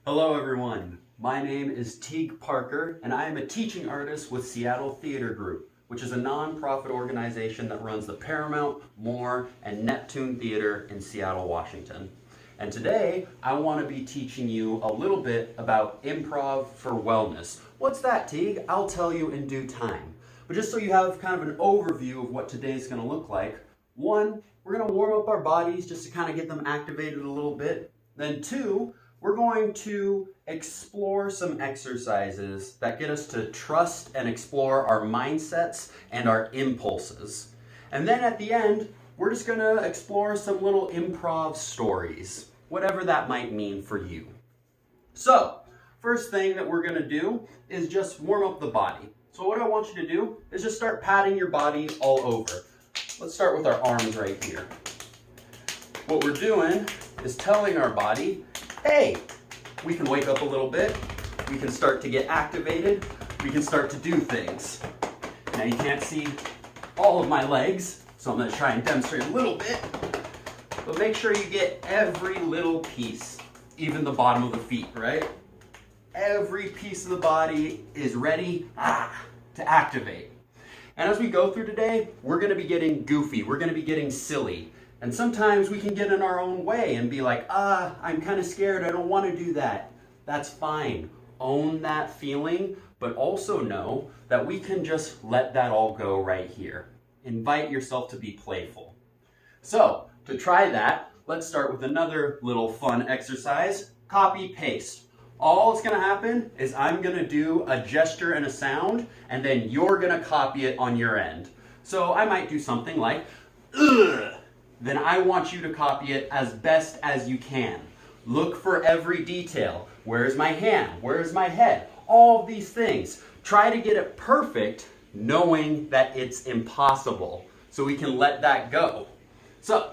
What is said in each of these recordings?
Hello everyone, my name is Teague Parker and I am a teaching artist with Seattle Theater Group, which is a non-profit organization that runs the Paramount, Moore, and Neptune Theater in Seattle, Washington. And today I want to be teaching you a little bit about improv for wellness. What's that, Teague? I'll tell you in due time. But just so you have kind of an overview of what today's going to look like, one, we're going to warm up our bodies just to kind of get them activated a little bit. Then two, we're going to explore some exercises that get us to trust and explore our mindsets and our impulses. And then at the end, we're just going to explore some little improv stories, whatever that might mean for you. So, first thing that we're going to do is just warm up the body. So what I want you to do is just start patting your body all over. Let's start with our arms right here. What we're doing is telling our body, hey, we can wake up a little bit, we can start to get activated, we can start to do things. Now you can't see all of my legs, so I'm going to try and demonstrate a little bit, but make sure you get every little piece, even the bottom of the feet, right? Every piece of the body is ready to activate. And as we go through today, we're going to be getting goofy, we're going to be getting silly. And sometimes we can get in our own way and be like, I'm kind of scared, I don't want to do that. That's fine. Own that feeling, but also know that we can just let that all go right here. Invite yourself to be playful. So, to try that, let's start with another little fun exercise, copy paste. All that's going to happen is I'm going to do a gesture and a sound, and then you're going to copy it on your end. So I might do something like, ugh. Then I want you to copy it as best as you can. Look for every detail. Where's my hand? Where's my head? All of these things. Try to get it perfect, knowing that it's impossible. So we can let that go. So,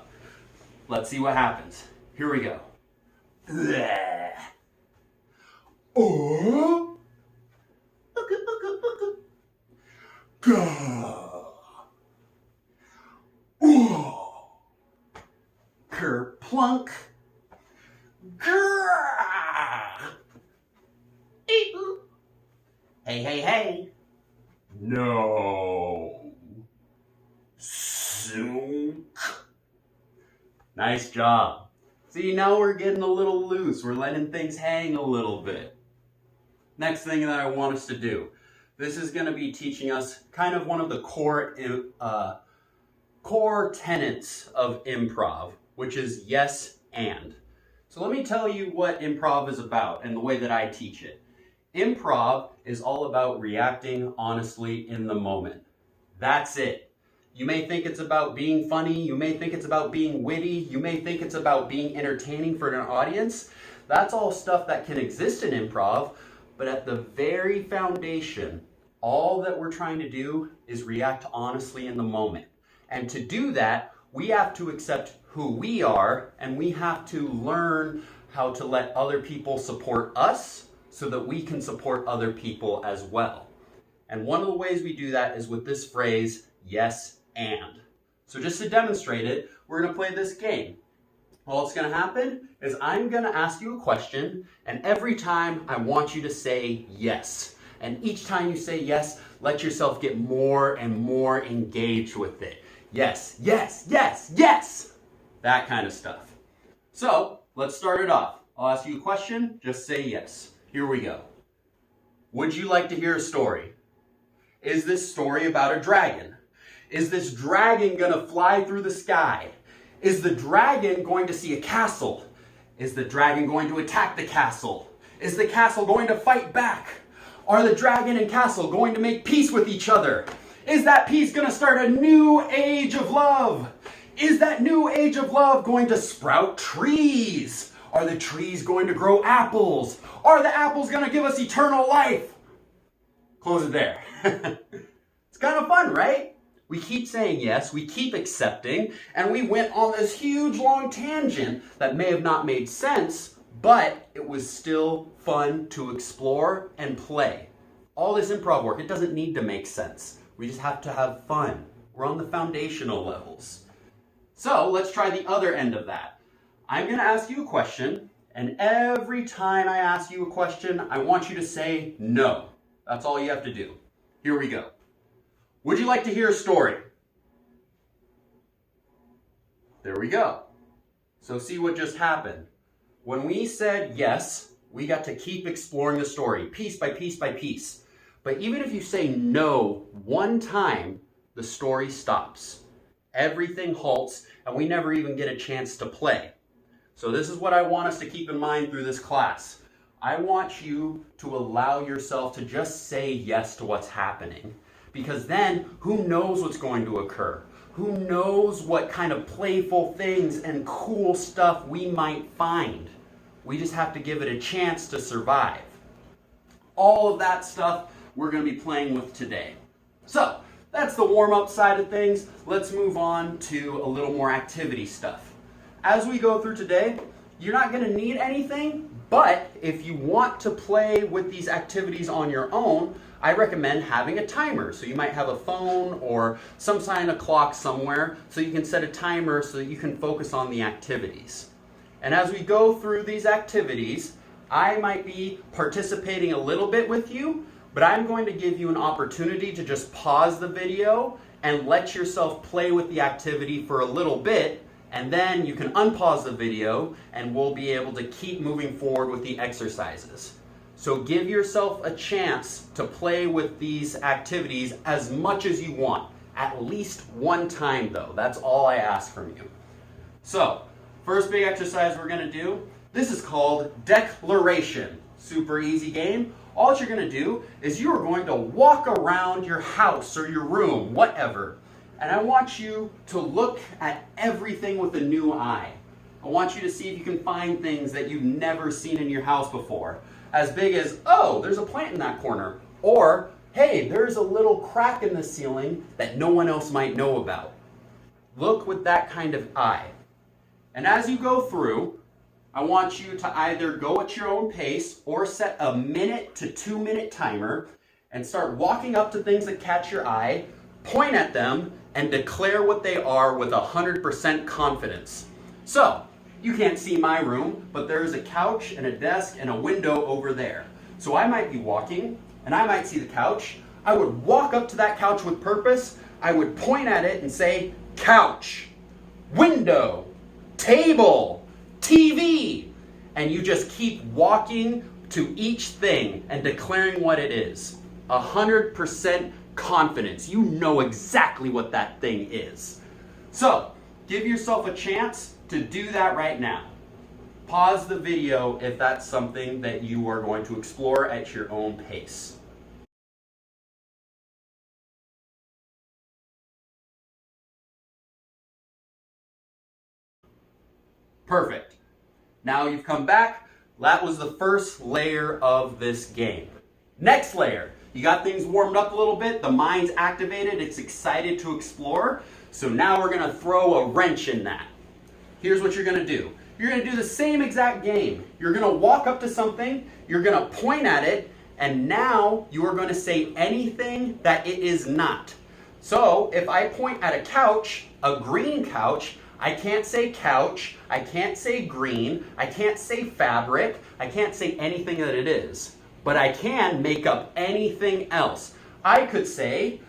let's see what happens. Here we go. Oh. Go. Oh. Kerplunk. Grrr. Hey, hey, hey. No. Zoom. Nice job. See, now we're getting a little loose. We're letting things hang a little bit. Next thing that I want us to do. This is going to be teaching us kind of one of the core tenets of improv, which is yes and. So let me tell you what improv is about and the way that I teach it. Improv is all about reacting honestly in the moment. That's it. You may think it's about being funny, you may think it's about being witty, you may think it's about being entertaining for an audience. That's all stuff that can exist in improv, but at the very foundation, all that we're trying to do is react honestly in the moment. And to do that, we have to accept who we are, and we have to learn how to let other people support us so that we can support other people as well. And one of the ways we do that is with this phrase, yes and. So just to demonstrate it, we're going to play this game. All that's going to happen is I'm going to ask you a question, and every time I want you to say yes. And each time you say yes, let yourself get more and more engaged with it. Yes, yes, yes, yes! That kind of stuff. So, let's start it off. I'll ask you a question, just say yes. Here we go. Would you like to hear a story? Is this story about a dragon? Is this dragon gonna fly through the sky? Is the dragon going to see a castle? Is the dragon going to attack the castle? Is the castle going to fight back? Are the dragon and castle going to make peace with each other? Is that peace going to start a new age of love? Is that new age of love going to sprout trees? Are the trees going to grow apples? Are the apples going to give us eternal life? Close it there. It's kind of fun, right? We keep saying yes, we keep accepting, and we went on this huge long tangent that may have not made sense, but it was still fun to explore and play. All this improv work, it doesn't need to make sense. We just have to have fun. We're on the foundational levels. So let's try the other end of that. I'm going to ask you a question, And every time I ask you a question, I want you to say no. That's all you have to do. Here we go. Would you like to hear a story? There we go. So see what just happened. When we said yes, we got to keep exploring the story, piece by piece by piece. But even if you say no one time, the story stops. Everything halts, and we never even get a chance to play. So this is what I want us to keep in mind through this class. I want you to allow yourself to just say yes to what's happening. Because then, who knows what's going to occur? Who knows what kind of playful things and cool stuff we might find? We just have to give it a chance to survive. All of that stuff we're going to be playing with today. So, that's the warm-up side of things. Let's move on to a little more activity stuff. As we go through today, you're not going to need anything, but if you want to play with these activities on your own, I recommend having a timer. So you might have a phone or some kind of clock somewhere so you can set a timer so that you can focus on the activities. And as we go through these activities, I might be participating a little bit with you, but I'm going to give you an opportunity to just pause the video and let yourself play with the activity for a little bit, and then you can unpause the video and we'll be able to keep moving forward with the exercises. So give yourself a chance to play with these activities as much as you want. At least one time though. That's all I ask from you. So, first big exercise we're going to do, this is called declaration. Super easy game. All you're going to do is you are going to walk around your house or your room, whatever. And I want you to look at everything with a new eye. I want you to see if you can find things that you've never seen in your house before. As big as, oh, there's a plant in that corner. Or, hey, there's a little crack in the ceiling that no one else might know about. Look with that kind of eye. And as you go through, I want you to either go at your own pace or set a 1 to 2 minute timer and start walking up to things that catch your eye, point at them, and declare what they are with 100% confidence. So, you can't see my room, but there is a couch and a desk and a window over there. So I might be walking, and I might see the couch. I would walk up to that couch with purpose. I would point at it and say, couch, window, table, TV. And you just keep walking to each thing and declaring what it is. 100% confidence. You know exactly what that thing is. So, give yourself a chance to do that right now. Pause the video if that's something that you are going to explore at your own pace. Perfect. Now you've come back. That was the first layer of this game. Next layer. You got things warmed up a little bit. The mind's activated. It's excited to explore. So now we're going to throw a wrench in that. Here's what you're going to do. You're going to do the same exact game. You're going to walk up to something. You're going to point at it. And now you are going to say anything that it is not. So if I point at a couch, a green couch, I can't say couch, I can't say green, I can't say fabric, I can't say anything that it is. But I can make up anything else. I could say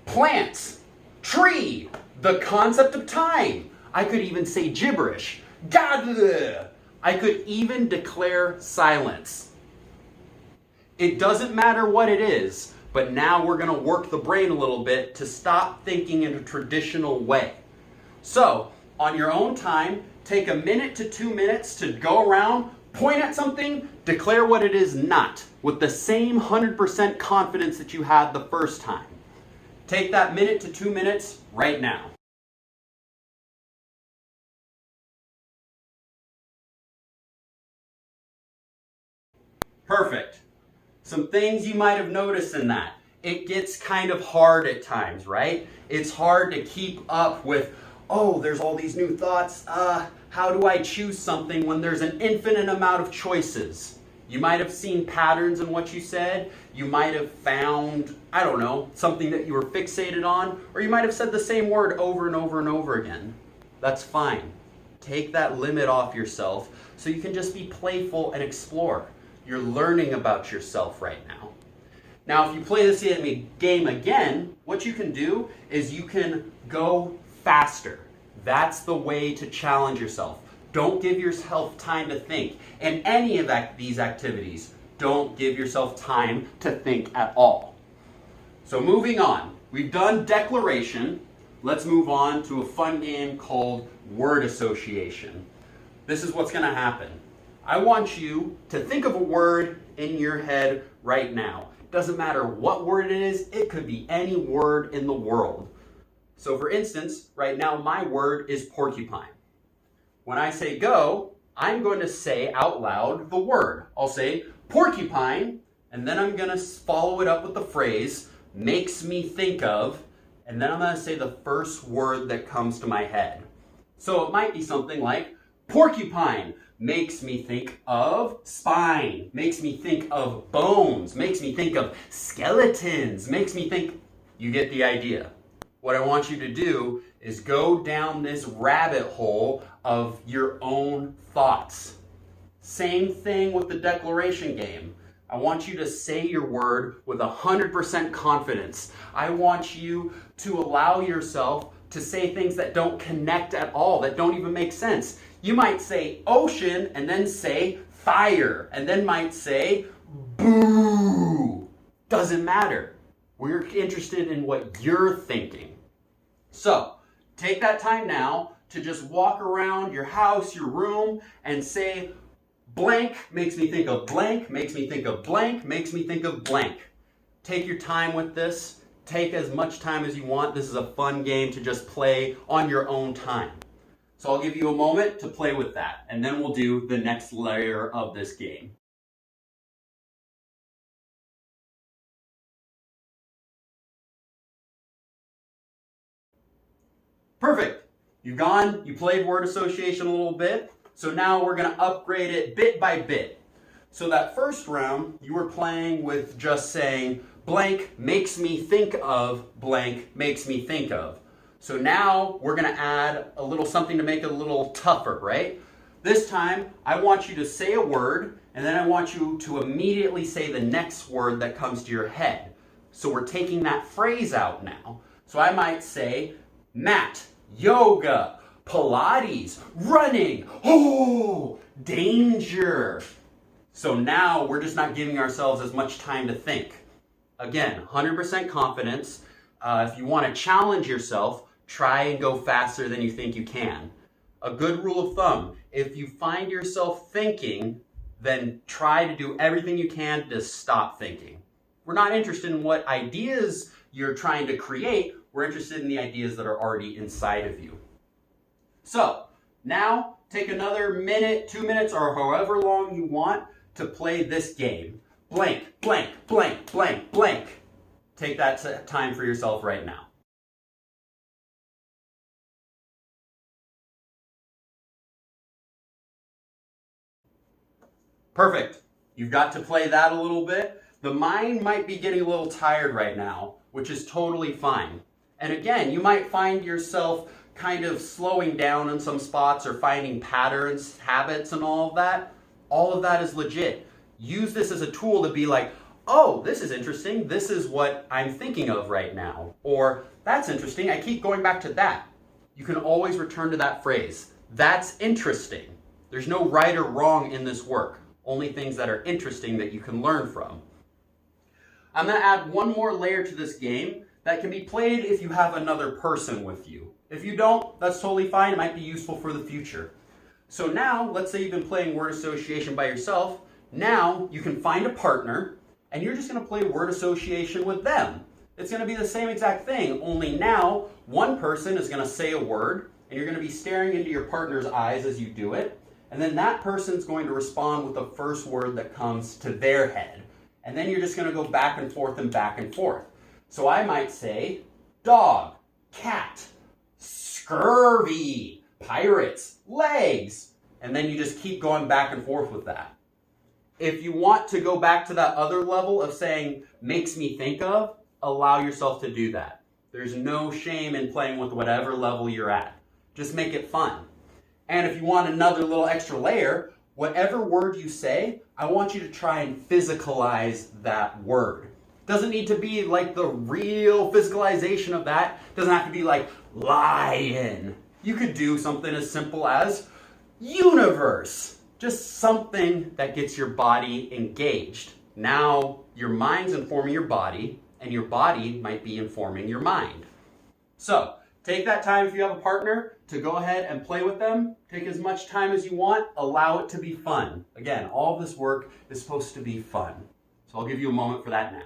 plants, tree, the concept of time. I could even say gibberish. God. I could even declare silence. It doesn't matter what it is, but now we're going to work the brain a little bit to stop thinking in a traditional way. So, on your own time, take 1 to 2 minutes to go around, point at something, declare what it is not, with the same 100% confidence that you had the first time. Take that 1 to 2 minutes right now. Perfect. Some things you might have noticed in that. It gets kind of hard at times, right? It's hard to keep up with, oh, there's all these new thoughts. How do I choose something when there's an infinite amount of choices? You might have seen patterns in what you said. You might have found, I don't know, something that you were fixated on, or you might have said the same word over and over and over again. That's fine. Take that limit off yourself so you can just be playful and explore. You're learning about yourself right now. Now, if you play this game again, what you can do is you can go faster. That's the way to challenge yourself. Don't give yourself time to think. In any of these activities, don't give yourself time to think at all. So moving on, we've done declaration. Let's move on to a fun game called word association. This is what's going to happen. I want you to think of a word in your head right now. Doesn't matter what word it is, it could be any word in the world. So for instance, right now my word is porcupine. When I say go, I'm going to say out loud the word. I'll say porcupine, and then I'm going to follow it up with the phrase makes me think of, and then I'm going to say the first word that comes to my head. So it might be something like porcupine makes me think of spine, makes me think of bones, makes me think of skeletons, makes me think, you get the idea. What I want you to do is go down this rabbit hole of your own thoughts. Same thing with the declaration game. I want you to say your word with 100% confidence. I want you to allow yourself to say things that don't connect at all, that don't even make sense. You might say ocean and then say fire, and then might say boo. Doesn't matter. We're interested in what you're thinking. So, take that time now to just walk around your house, your room, and say blank makes me think of blank, makes me think of blank, makes me think of blank. Take your time with this. Take as much time as you want. This is a fun game to just play on your own time. So I'll give you a moment to play with that, and then we'll do the next layer of this game. Perfect. You've gone, you played word association a little bit, so now we're going to upgrade it bit by bit. So that first round, you were playing with just saying, blank makes me think of, blank makes me think of. So now we're going to add a little something to make it a little tougher, right? This time, I want you to say a word, and then I want you to immediately say the next word that comes to your head. So we're taking that phrase out now. So I might say, mat, yoga, Pilates, running, oh, danger. So now we're just not giving ourselves as much time to think. Again, 100% confidence. If you want to challenge yourself, try and go faster than you think you can. A good rule of thumb, if you find yourself thinking, then try to do everything you can to stop thinking. We're not interested in what ideas you're trying to create. We're interested in the ideas that are already inside of you. So, now take another minute, 2 minutes, or however long you want to play this game. Blank, blank, blank, blank, blank. Take that time for yourself right now. Perfect. You've got to play that a little bit. The mind might be getting a little tired right now, which is totally fine. And again, you might find yourself kind of slowing down in some spots or finding patterns, habits, and all of that. All of that is legit. Use this as a tool to be like, oh, this is interesting. This is what I'm thinking of right now. Or, that's interesting. I keep going back to that. You can always return to that phrase. That's interesting. There's no right or wrong in this work. Only things that are interesting that you can learn from. I'm going to add one more layer to this game that can be played if you have another person with you. If you don't, that's totally fine. It might be useful for the future. So now, let's say you've been playing word association by yourself. Now you can find a partner, and you're just going to play word association with them. It's going to be the same exact thing, only now one person is going to say a word, and you're going to be staring into your partner's eyes as you do it, and then that person's going to respond with the first word that comes to their head. And then you're just going to go back and forth and back and forth. So I might say, dog, cat, scurvy, pirates, legs, and then you just keep going back and forth with that. If you want to go back to that other level of saying, makes me think of, allow yourself to do that. There's no shame in playing with whatever level you're at. Just make it fun. And if you want another little extra layer, whatever word you say, I want you to try and physicalize that word. It doesn't need to be like the real physicalization of that. It doesn't have to be like lion. You could do something as simple as universe. Just something that gets your body engaged. Now your mind's informing your body, and your body might be informing your mind. So take that time if you have a partner to go ahead and play with them. Take as much time as you want. Allow it to be fun. Again, all of this work is supposed to be fun. So I'll give you a moment for that now.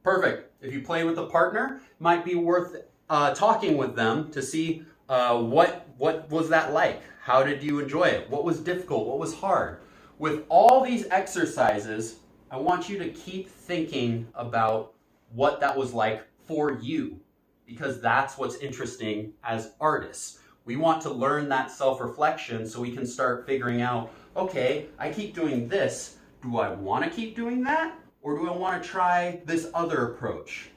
Perfect. If you play with a partner, it might be worth talking with them to see what was that like? How did you enjoy it? What was difficult? What was hard? With all these exercises, I want you to keep thinking about what that was like for you, because that's what's interesting as artists. We want to learn that self-reflection so we can start figuring out, okay, I keep doing this. Do I want to keep doing that? Or do I want to try this other approach?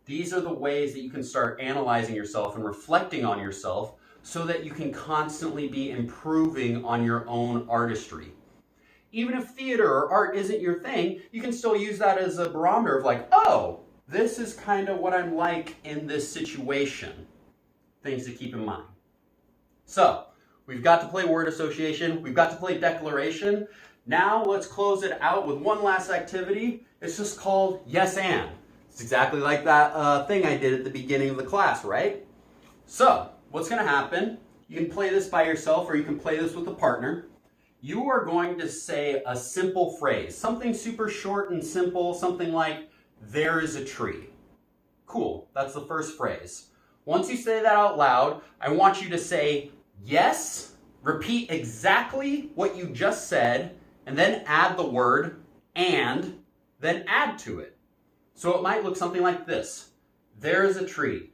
These are the ways that you can start analyzing yourself and reflecting on yourself so that you can constantly be improving on your own artistry. Even if theater or art isn't your thing, you can still use that as a barometer of like, oh, this is kind of what I'm like in this situation. Things to keep in mind. So, we've got to play word association, we've got to play declaration. Now let's close it out with one last activity. It's just called yes and. It's exactly like that thing I did at the beginning of the class, right? So, what's going to happen, you can play this by yourself or you can play this with a partner. You are going to say a simple phrase, something super short and simple, something like, there is a tree. Cool, that's the first phrase. Once you say that out loud, I want you to say yes, repeat exactly what you just said, and then add the word and, then add to it. So it might look something like this. There is a tree.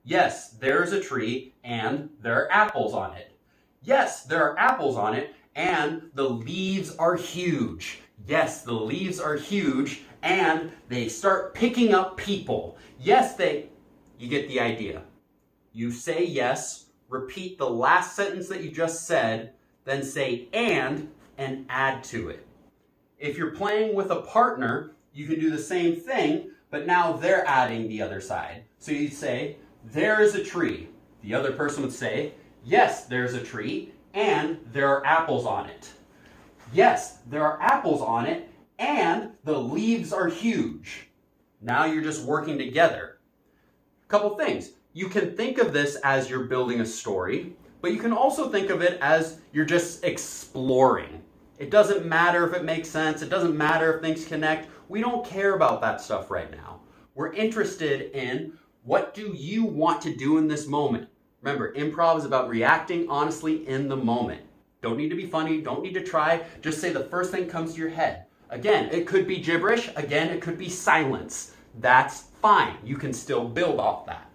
Yes, there is a tree, and there are apples on it. Yes, there are apples on it, and the leaves are huge. Yes, the leaves are huge, and they start picking up people. Yes, you get the idea. You say yes, repeat the last sentence that you just said, then say and add to it. If you're playing with a partner, you can do the same thing, but now they're adding the other side. So you'd say, there is a tree. The other person would say, yes, there's a tree, and there are apples on it. Yes, there are apples on it, and the leaves are huge. Now you're just working together. A couple things. You can think of this as you're building a story, but you can also think of it as you're just exploring. It doesn't matter if it makes sense. It doesn't matter if things connect. We don't care about that stuff right now. We're interested in what do you want to do in this moment. Remember, improv is about reacting honestly in the moment. Don't need to be funny. Don't need to try. Just say the first thing comes to your head. Again, it could be gibberish. Again, it could be silence. That's fine. You can still build off that.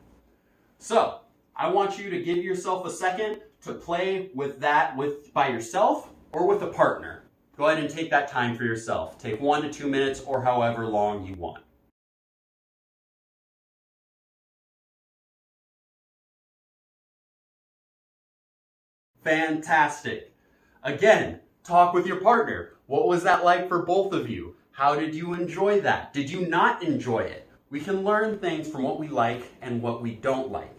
So, I want you to give yourself a second to play with that by yourself or with a partner. Go ahead and take that time for yourself. Take 1 to 2 minutes or however long you want. Fantastic. Again, talk with your partner. What was that like for both of you? How did you enjoy that? Did you not enjoy it? We can learn things from what we like and what we don't like.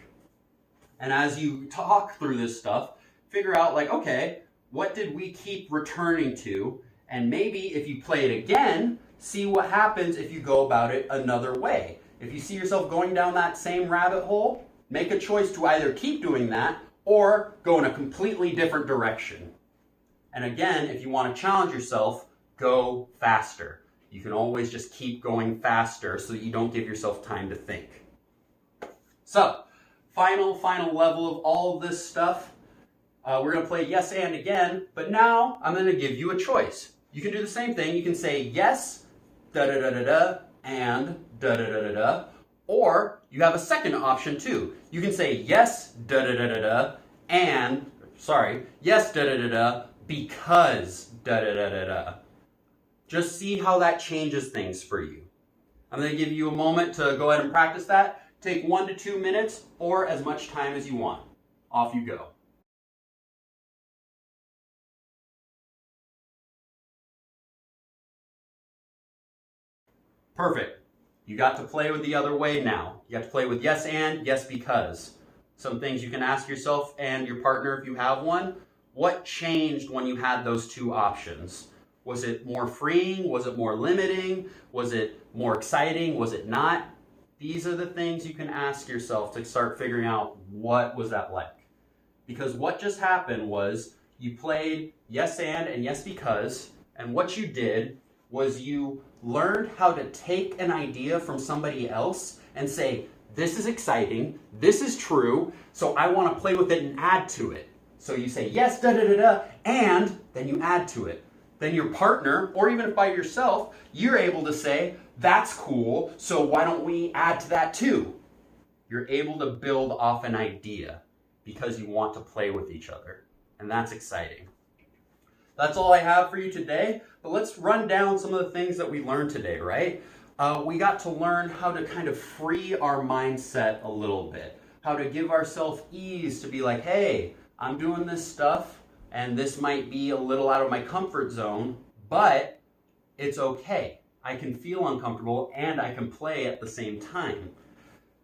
And as you talk through this stuff, figure out like, okay, what did we keep returning to? And maybe if you play it again, see what happens if you go about it another way. If you see yourself going down that same rabbit hole, make a choice to either keep doing that or go in a completely different direction. And again, if you want to challenge yourself, go faster. You can always just keep going faster so that you don't give yourself time to think. So, final level of all of this stuff. We're going to play yes and again, but now I'm going to give you a choice. You can do the same thing. You can say yes, da-da-da-da-da, and da-da-da-da-da. Or you have a second option too. You can say yes, da-da-da-da-da, and, yes, da-da-da-da, because da-da-da-da-da. Just see how that changes things for you. I'm going to give you a moment to go ahead and practice that. Take 1 to 2 minutes or as much time as you want. Off you go. Perfect. You got to play with the other way now. You got to play with yes and, yes because. Some things you can ask yourself and your partner if you have one. What changed when you had those two options? Was it more freeing? Was it more limiting? Was it more exciting? Was it not? These are the things you can ask yourself to start figuring out what was that like. Because what just happened was you played yes and yes because, and what you did was you learned how to take an idea from somebody else and say, this is exciting, this is true, so I want to play with it and add to it. So you say yes, da da da da, and then you add to it. Then your partner, or even by yourself, you're able to say, that's cool, so why don't we add to that too? You're able to build off an idea because you want to play with each other, and that's exciting. That's all I have for you today, but let's run down some of the things that we learned today, right? We got to learn how to kind of free our mindset a little bit, how to give ourselves ease to be like, hey, I'm doing this stuff, and this might be a little out of my comfort zone, but it's okay. I can feel uncomfortable, and I can play at the same time.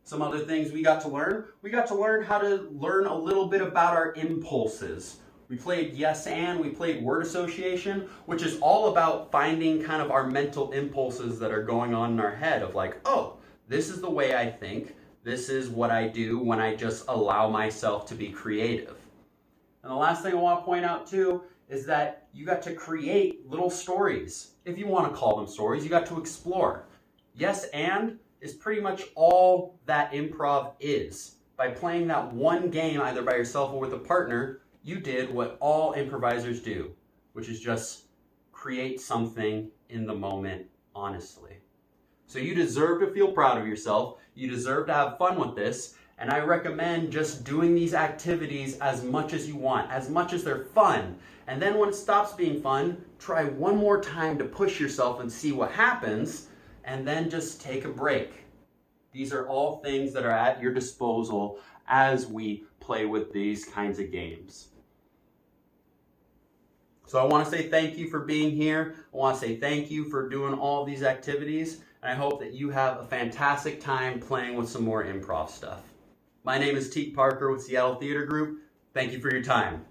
Some other things we got to learn how to learn a little bit about our impulses. We played yes and, we played word association, which is all about finding kind of our mental impulses that are going on in our head of like, oh, this is the way I think, this is what I do when I just allow myself to be creative. And the last thing I want to point out too is that you got to create little stories. If you want to call them stories, you got to explore. Yes and is pretty much all that improv is. By playing that one game either by yourself or with a partner, you did what all improvisers do, which is just create something in the moment honestly. So you deserve to feel proud of yourself. You deserve to have fun with this. And I recommend just doing these activities as much as you want, as much as they're fun. And then when it stops being fun, try one more time to push yourself and see what happens, and then just take a break. These are all things that are at your disposal as we play with these kinds of games. So I want to say thank you for being here. I want to say thank you for doing all these activities. And I hope that you have a fantastic time playing with some more improv stuff. My name is Teague Parker with Seattle Theater Group. Thank you for your time.